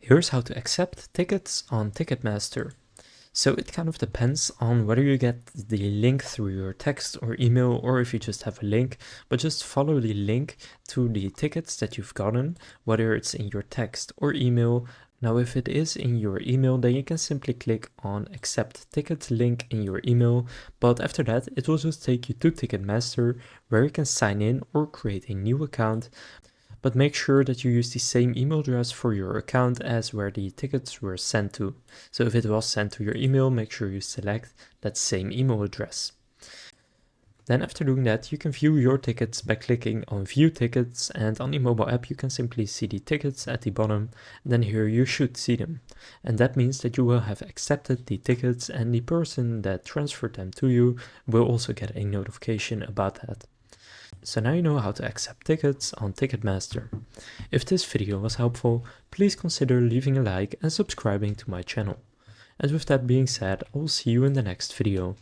Here's how to accept tickets on Ticketmaster. So it kind of depends on whether you get the link through your text or email, or if you just have a link, but just follow the link to the tickets that you've gotten, whether it's in your text or email. Now, if it is in your email, then you can simply click on accept ticket link in your email, but after that, it will just take you to Ticketmaster, where you can sign in or create a new account. But make sure that you use the same email address for your account as where the tickets were sent to. So if it was sent to your email, make sure you select that same email address. Then after doing that, you can view your tickets by clicking on View Tickets, and on the mobile app you can simply see the tickets at the bottom, and then here you should see them. And that means that you will have accepted the tickets, and the person that transferred them to you will also get a notification about that. So now you know how to accept tickets on Ticketmaster. If this video was helpful, please consider leaving a like and subscribing to my channel. And with that being said, I will see you in the next video.